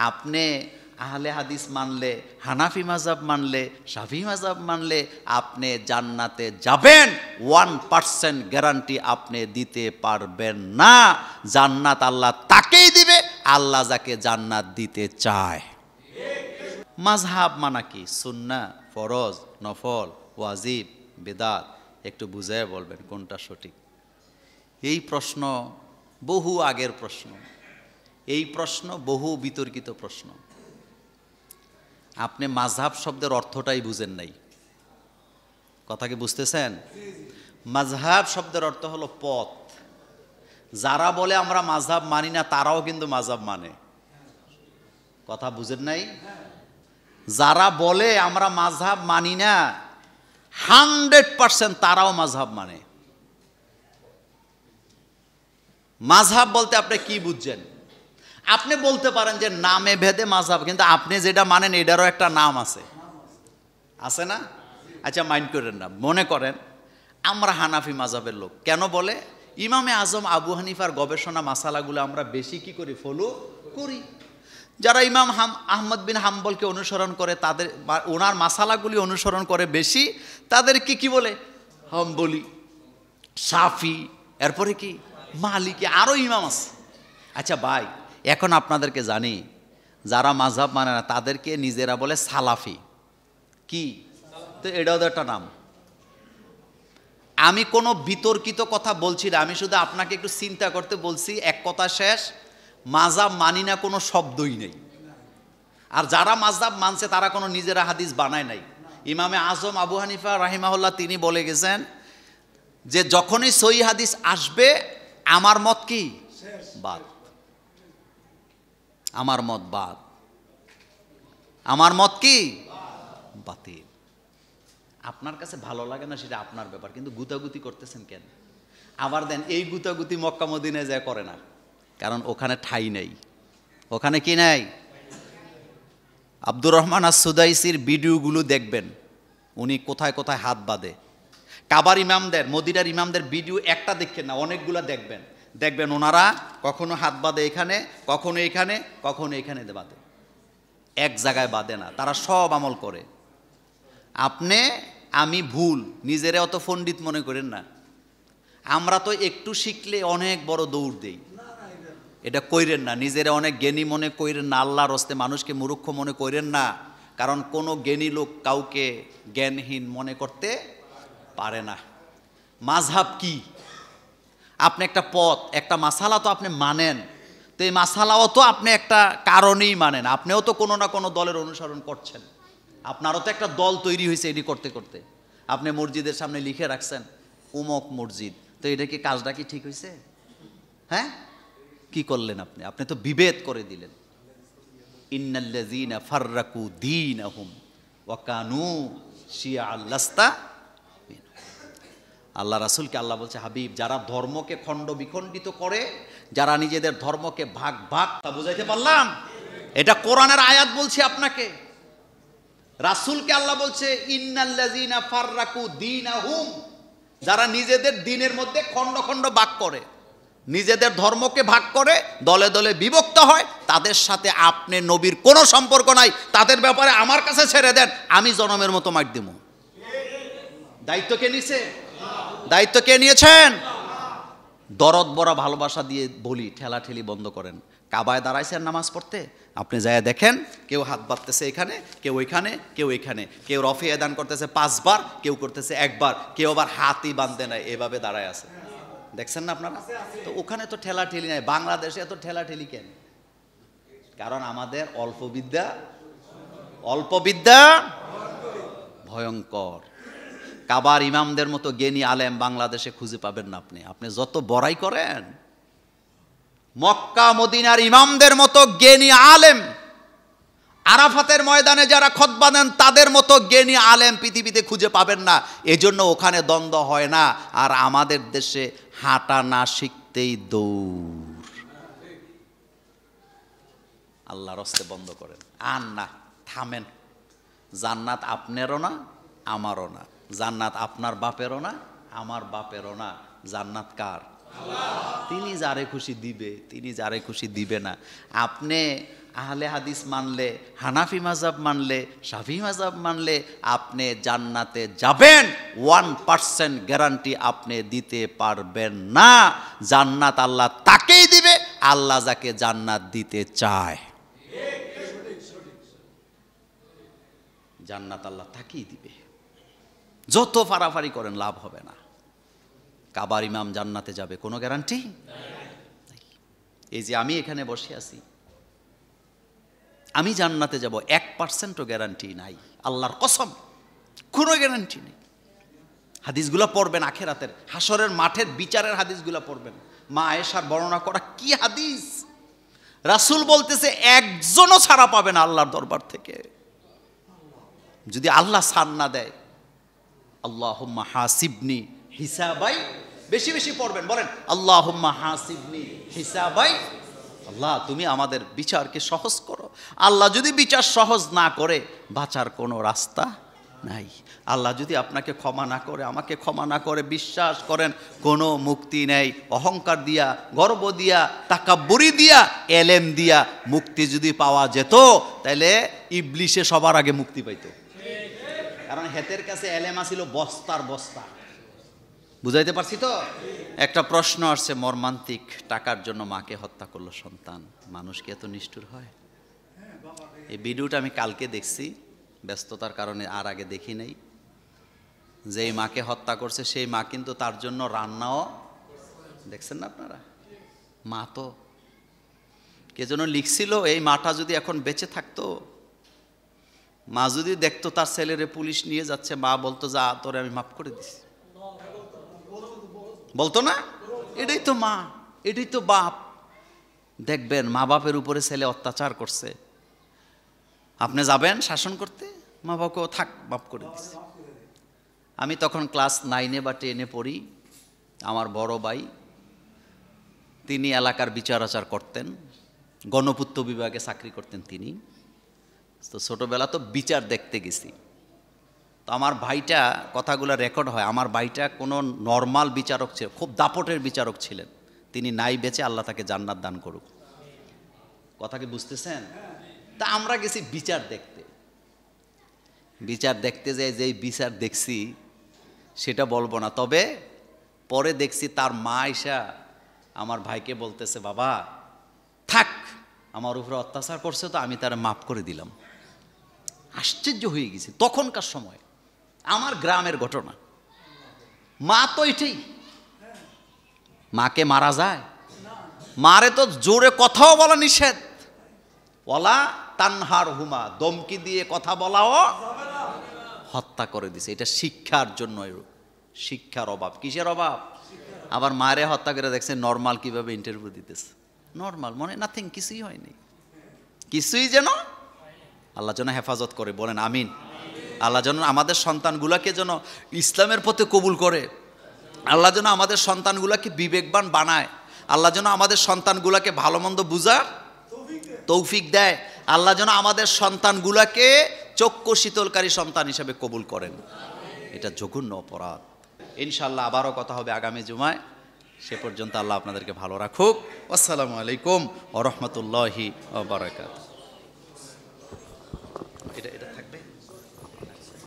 আপনি আহলে হাদিস মানলে, হানাফি মাযহাব মানলে, শাফি মাযহাব মানলে আপনি জান্নাতে যাবেন 1% গ্যারান্টি আপনি দিতে পারবেন না। জান্নাত আল্লাহ তাকেই দিবে আল্লাহ যাকে জান্নাত দিতে চায়। মাযহাব মানা কি? সুন্নাহ, ফরজ, নফল, ওয়াজিব, বিদআত, একটু বুঝায় বলবেন কোনটা সঠিক। এই প্রশ্ন বহু আগের প্রশ্ন, এই প্রশ্ন বহু বিতর্কিত প্রশ্ন। আপনি মাযহাব শব্দের অর্থটাই বুঝেন নাই। কথা কি বুঝতেছেন? মাযহাব শব্দের অর্থ হলো পথ। যারা বলে আমরা মাযহাব মানি না তারাও কিন্তু মাযহাব মানে। কথা বুঝেন নাই? যারা বলে আমরা মাযহাব মানি না 100% তারাও মাযহাব মানে। মাযহাব বলতে আপনি কি বুঝছেন? আপনি বলতে পারেন যে নামে ভেদে মাযহাব, কিন্তু আপনি যেটা মানেন এটারও একটা নাম আছে, আছে না? আচ্ছা মাইন্ড করেন না, মনে করেন আমরা হানাফি মাযহাবের লোক। কেন বলে? ইমামে আজম আবু হানিফার গবেষণা মাসালাগুলো আমরা বেশি কি করি? ফলো করি। যারা ইমাম আহমদ বিন হাম্বলকে অনুসরণ করে, তাদের ওনার মাসালাগুলি অনুসরণ করে বেশি, তাদেরকে কি বলে? হাম্বলি, শাফি, এরপরে কি মালিকি, আরও ইমাম আছে। আচ্ছা ভাই, এখন আপনাদেরকে জানি যারা মাযহাব মানে না তাদেরকে নিজেরা বলে সালাফি। কি? তো এটাও তো একটা নাম। আমি কোনো বিতর্কিত কথা বলছি না, আমি শুধু আপনাকে একটু চিন্তা করতে বলছি। এক কথা শেষ, মাযহাব মানি না কোনো শব্দই নেই। আর যারা মাযহাব মানছে তারা কোনো নিজেরা হাদিস বানায় নাই। ইমামে আজম আবু হানিফা রাহিমাহুল্লাহ তিনি বলে গেছেন যে যখনই সহিহ হাদিস আসবে আমার মত কি? বাদ। আমার মত বাদ, আমার মত কি? বাতিল। আপনার কাছে ভালো লাগে না সেটা আপনার ব্যাপার, কিন্তু গুতাগুতি করতেছেন কেন? আবার দেন এই গুতাগুতি মক্কা মদিনায় যায় করে না, কারণ ওখানে ঠাই নেই। ওখানে কি নাই? আব্দুর রহমান আস-সুদাইসির ভিডিওগুলো দেখবেন, উনি কোথায় কোথায় হাত বাঁধে। কাবার ইমামদের, মদিনার ইমামদের ভিডিও একটা দেখেন না, অনেকগুলো দেখবেন। দেখবেন ওনারা কখনো হাত বাঁধে এখানে, কখনো এখানে, কখনো এখানে বাঁধে, এক জায়গায় বাঁধে না। তারা সব আমল করে। আপনি আমি ভুল, নিজেরা অত পণ্ডিত মনে করেন না। আমরা তো একটু শিখলে অনেক বড় দৌড় দেই, এটা কইরেন না। নিজেরা অনেক জ্ঞানী মনে কইরেন না, আল্লাহর হস্তে মানুষকে মূর্খ মনে কইরেন না। কারণ কোনো জ্ঞানী লোক কাউকে জ্ঞানহীন মনে করতে পারে না। মাযহাব কি? আপনি একটা পথ, একটা মাসালা তো আপনি মানেন, তো এই মাসালাও তো আপনি একটা কারণেই মানেন। আপনিও তো কোনো না কোনো দলের অনুসরণ করছেন, আপনারও তো একটা দল তৈরি হয়েছে এটি করতে করতে। আপনি মসজিদের সামনে লিখে রাখছেন উমক মসজিদ, তো এটা কি কাজটা কি ঠিক হয়েছে? হ্যাঁ, কি করলেন আপনি? আপনি তো বিভেদ করে দিলেন। ইন্নাল্লাযীনা ফাররাকু দীনাহুম ওয়া কানু শিয়া'আন লাস্তা। আল্লাহ রাসূলকে আল্লাহ বলছে, হাবিব, যারা ধর্মকে খণ্ড বিখণ্ডিত করে, যারা নিজেদের ধর্মকে ভাগ ভাগ, তা বুঝাইতে পারলাম? এটা কোরআনের আয়াত বলছি আপনাকে। রাসূলকে আল্লাহ বলছে ইন্নাল্লাযীনা ফাররাকু দীনাহুম, যারা নিজেদের দ্বীনের মধ্যে খণ্ড খণ্ড ভাগ করে, নিজেদের ধর্মকে ভাগ করে, দলে দলে বিভক্ত হয়, তাদের সাথে আপনি নবীর কোনো সম্পর্ক নাই। তাদের ব্যাপারে আমার কাছে ছেড়ে দেন, আমি জনমের মতো মার দেব। দায়িত্ব কে নিছে? দায়িত্ব কে নিয়েছেন? দরদ বড়া ভালোবাসা দিয়ে বলি, ঠেলাঠেলি বন্ধ করেন। কাবায় দাঁড়াইছেন নামাজ পড়তে, আপনি যায় দেখেন কেউ হাত বাঁধতেছে এখানে, কেউ ওইখানে, কেউ এইখানে, কেউ রফি আদান করতেছে 5 বার, কেউ করতেছে 1 বার, কেউ আবার হাতই বাঁধতে নাই, এভাবে দাঁড়ায় আছে। দেখছেন না আপনারা? তো ওখানে তো ঠেলাঠেলি নাই। বাংলাদেশে এত ঠেলাঠেলি কেন? কারণ আমাদের অল্প বিদ্যা ভয়ঙ্কর। কাবার ইমামদের মতো জ্ঞানী আলেম বাংলাদেশে খুঁজে পাবেন না আপনি। আপনি যত বড়াই করেন, মক্কা মদিনার ইমামদের মতো জ্ঞানী আলেম, আরাফাতের ময়দানে যারা খুতবা দেন তাদের মতো জ্ঞানী আলেম পৃথিবীতে খুঁজে পাবেন না। এজন্য ওখানে দ্বন্দ্ব হয় না। আর আমাদের দেশে হাঁটা না শিখতেই দৌড়। আল্লাহর হস্তে বন্ধ করেন, আর না, থামেন। জান্নাত আপনারও না, আমারও না। জান্নাত আপনার বাপেরও না, আমার বাপেরও না। জান্নাত কার? তিনি যারে খুশি দিবে, তিনি যারে খুশি দিবে না। আপনি আহলে হাদিস মানলে, হানাফি মাযহাব মানলে, শাফি মাযহাব মানলে আপনি জান্নাতে যাবেন 1% গ্যারান্টি আপনি দিতে পারবেন না। জান্নাত আল্লাহ তাকেই দিবে আল্লাহ যাকে জান্নাত দিতে চায়। জান্নাত আল্লাহ তাকেই দিবে, যত ফারাফারি করেন লাভ হবে না। কাবার ইমাম জান্নাতে যাবে কোনো গ্যারান্টি? এই যে আমি এখানে বসে আছি, আমি জান্নাতে যাব 1%ও গ্যারান্টি নাই, আল্লাহর কসম কোনো গ্যারান্টি নেই। হাদিসগুলো পড়বেন, আখেরাতের হাসরের মাঠের বিচারের হাদিসগুলো পড়বেন। মা আয়েশার বর্ণনা করা কি হাদিস, রাসূল বলতেছে একজনও ছাড়া পাবে না আল্লাহর দরবার থেকে যদি আল্লাহ ছাড় না দেয়। আল্লাহুম্মা হাসিবনি হিসাবাই, বেশি বেশি পড়বেন, বলেন আল্লাহুম্মা হাসিবনি হিসাবাই। আল্লাহ তুমি আমাদের বিচারকে সহজ করো। আল্লাহ যদি বিচার সহজ না করে বাঁচার কোনো রাস্তা নাই। আল্লাহ যদি আপনাকে ক্ষমা না করে, আমাকে ক্ষমা না করে, বিশ্বাস করেন কোনো মুক্তি নেই। অহংকার দিয়া, গর্ব দিয়া, তাকাব্বুরি দিয়া, এলেম দিয়া মুক্তি যদি পাওয়া যেত তাহলে ইবলিশে সবার আগে মুক্তি পাইতো। কারণ হেতের কাছে এলেম ছিল বস্তার বস্তা। বুঝাইতে পারছি তো? একটা প্রশ্ন আসছে মর্মান্তিক, টাকার জন্য মাকে হত্যা করলো সন্তান। মানুষ কি এত নিষ্ঠুর হয়? এই ভিডিওটা আমি কালকে দেখছি, ব্যস্ততার কারণে আর আগে দেখি নাই। যেই মাকে হত্যা করছে সেই মা কিন্তু তার জন্য রান্নাও দেখছেন না আপনারা? মা তো কে যেন লিখছিল, এই মাটা যদি এখন বেঁচে থাকতো, মা যদি দেখতো তার ছেলেরে পুলিশ নিয়ে যাচ্ছে, মা বলতো যা তোরে আমি মাফ করে দিছি, বলতো না? এটাই তো মা, এটাই তো বাপ। দেখবেন মা বাপের উপরে ছেলে অত্যাচার করছে, আপনি যাবেন শাসন করতে, মা বাবাকেও থাক মাফ করে দিছে। আমি তখন ক্লাস 9 বা 10 পড়ি। আমার বড় ভাই তিনি এলাকার বিচার আচার করতেন, গণপূর্ত বিভাগে চাকরি করতেন তিনি। তো ছোটবেলা তো বিচার দেখতে গেছি। তো আমার ভাইটা, কথাগুলো রেকর্ড হয়, আমার ভাইটা কোনো নর্মাল বিচারক ছিল, খুব দাপটের বিচারক ছিলেন। তিনি নাই বেঁচে, আল্লাহ তাকে জান্নাত দান করুক। কথা কি বুঝতেছেন? তা আমরা গেছি বিচার দেখতে। বিচার দেখতে যাই, যেই বিচার দেখছি সেটা বলবো না, তবে পরে দেখছি তার মা আইসা আমার ভাইকে বলতেছে, বাবা থাক, আমার উপরে অত্যাচার করছে তো আমি তার মাফ করে দিলাম। আশ্চর্য হয়ে গেছি তখনকার সময়, আমার গ্রামের ঘটনা। মা তো এটাই, মাকে মারা যায়? মারে তো জোরে কথাও বলা নিষেধ। ওয়ালা তানহার হুমা, দমকি দিয়ে কথা বলাও হত্যা করে দিছে। এটা শিক্ষার জন্য, শিক্ষার অভাব। কিসের অভাব? আবার মারে হত্যা করে দেখছে নর্মাল কিভাবে ইন্টারভিউ দিতেছে, নর্মাল, মনে নাথিং, কিছুই হয়নি, কিছুই যেন। আল্লাহ যেন হেফাজত করে, বলেন আমিন। আল্লাহ যেন আমাদের সন্তানগুলাকে যেন ইসলামের পথে কবুল করে। আল্লাহ যেন আমাদের সন্তানগুলাকে বিবেকবান বানায়। আল্লাহ যেন আমাদের সন্তানগুলাকে ভালো মন্দ বুঝার তৌফিক দেয়। আল্লাহ যেন আমাদের সন্তানগুলাকে চক্ষু শীতলকারী সন্তান হিসেবে কবুল করেন। এটা জঘন্য অপরাধ। ইনশাআল্লাহ আবারও কথা হবে আগামী জুমায়। সে পর্যন্ত আল্লাহ আপনাদেরকে ভালো রাখুক। আসসালামু আলাইকুম ওয়া রাহমাতুল্লাহি ওয়া বারাকাতুহু।